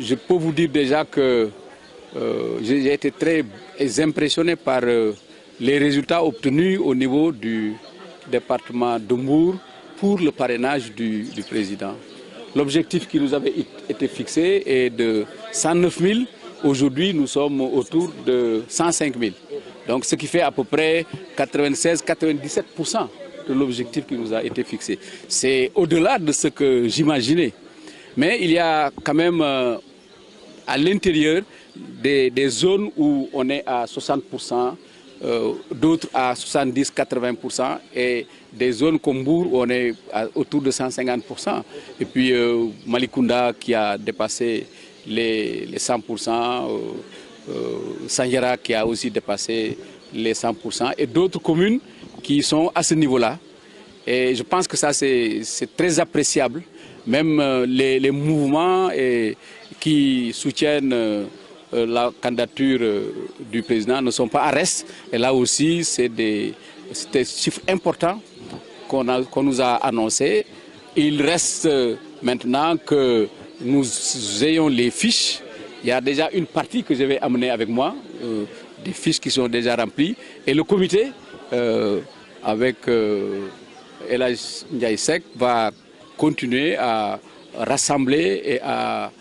je peux vous dire déjà que j'ai été très impressionné par les résultats obtenus au niveau du département de Mbour pour le parrainage du président. L'objectif qui nous avait été fixé est de 109 000. Aujourd'hui, nous sommes autour de 105 000. Donc, ce qui fait à peu près 96-97% de l'objectif qui nous a été fixé. C'est au-delà de ce que j'imaginais. Mais il y a quand même à l'intérieur des zones où on est à 60%, d'autres à 70-80%, et des zones comme Mbour où on est autour de 150%. Et puis Malikunda qui a dépassé les 100%, Sanjara qui a aussi dépassé les 100%, et d'autres communes qui sont à ce niveau-là. Et je pense que ça c'est très appréciable. Même les mouvements qui soutiennent la candidature du président ne sont pas à reste. Et là aussi, c'est des chiffres importants qu'on nous a annoncés. Il reste maintenant que nous ayons les fiches. Il y a déjà une partie que je vais amener avec moi, des fiches qui sont déjà remplies. Et le comité, avec El Hadj Ndiaye Seck, va continuer à rassembler et à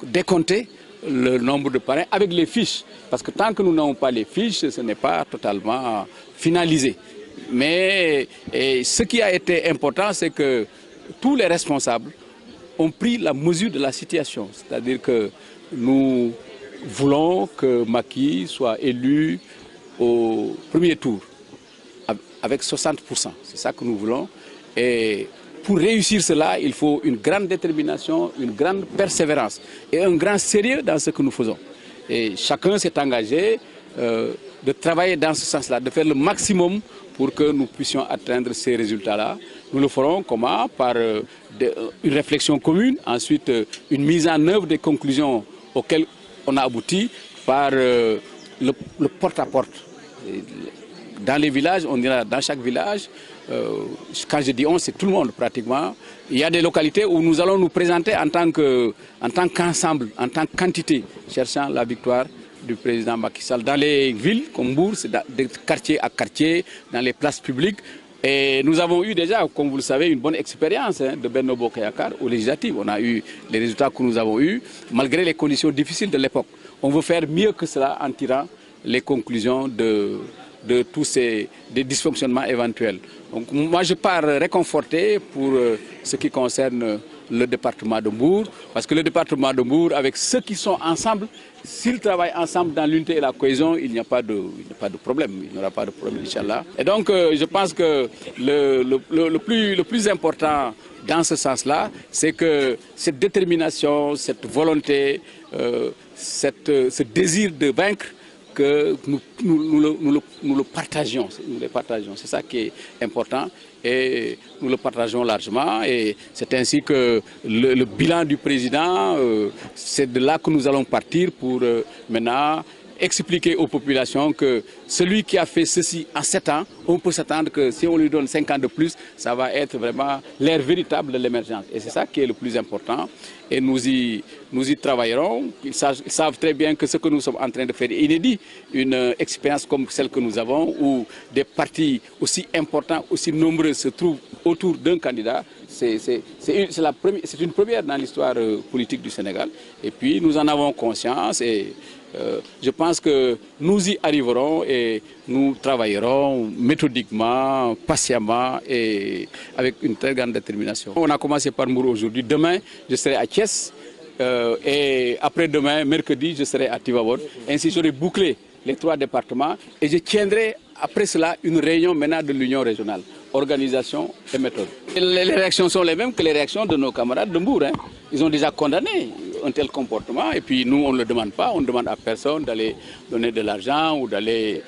décompter le nombre de parrains avec les fiches. Parce que tant que nous n'avons pas les fiches, ce n'est pas totalement finalisé. Mais ce qui a été important, c'est que tous les responsables ont pris la mesure de la situation. C'est-à-dire que nous voulons que Macky soit élu au premier tour avec 60%. C'est ça que nous voulons. Et pour réussir cela, il faut une grande détermination, une grande persévérance et un grand sérieux dans ce que nous faisons. Et chacun s'est engagé de travailler dans ce sens-là, de faire le maximum pour que nous puissions atteindre ces résultats-là. Nous le ferons comment? Par une réflexion commune, ensuite une mise en œuvre des conclusions auxquelles on a abouti par le porte-à-porte. Dans les villages, on ira dans chaque village. Quand je dis on, c'est tout le monde pratiquement. Il y a des localités où nous allons nous présenter en tant qu'ensemble, en tant qu'entité, cherchant la victoire du président Macky Sall. Dans les villes comme Mbour, c'est de quartier à quartier, dans les places publiques. Et nous avons eu déjà, comme vous le savez, une bonne expérience de Benno Bokk Yakaar aux législatives. On a eu les résultats que nous avons eus, malgré les conditions difficiles de l'époque. On veut faire mieux que cela en tirant les conclusions de tous ces dysfonctionnements éventuels. Donc moi je pars réconforté pour ce qui concerne le département de Mbour, parce que le département de Mbour, avec ceux qui sont ensemble, s'ils travaillent ensemble dans l'unité et la cohésion, il n'y a pas de problème, il n'y aura pas de problème, Inch'Allah. Et donc je pense que le plus important dans ce sens-là, c'est que cette détermination, cette volonté, ce désir de vaincre, que nous le partagions, c'est ça qui est important et nous le partageons largement, et c'est ainsi que le bilan du président, c'est de là que nous allons partir pour maintenant expliquer aux populations que celui qui a fait ceci en 7 ans, on peut s'attendre que si on lui donne 5 ans de plus, ça va être vraiment l'ère véritable de l'émergence. Et c'est ça qui est le plus important. Et nous y travaillerons. Ils savent très bien que ce que nous sommes en train de faire est inédit. Une expérience comme celle que nous avons, où des partis aussi importants, aussi nombreux se trouvent autour d'un candidat, c'est une première dans l'histoire politique du Sénégal. Et puis nous en avons conscience, et je pense que nous y arriverons et nous travaillerons méthodiquement, patiemment et avec une très grande détermination. On a commencé par Mbour aujourd'hui. Demain, je serai à Thiès et après-demain, mercredi, je serai à Tivaouane. Ainsi, j'aurai bouclé les 3 départements et je tiendrai après cela une réunion maintenant de l'Union régionale, organisation et méthode. Et les réactions sont les mêmes que les réactions de nos camarades de Mbour. Ils ont déjà condamné un tel comportement, et puis nous on ne le demande pas, on ne demande à personne d'aller donner de l'argent ou d'aller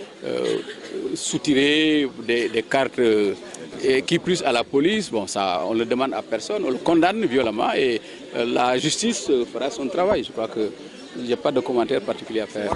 soutirer des cartes qui plus à la police. Bon, ça on le demande à personne, on le condamne violemment et la justice fera son travail. Je crois qu'il n'y a pas de commentaire particulier à faire.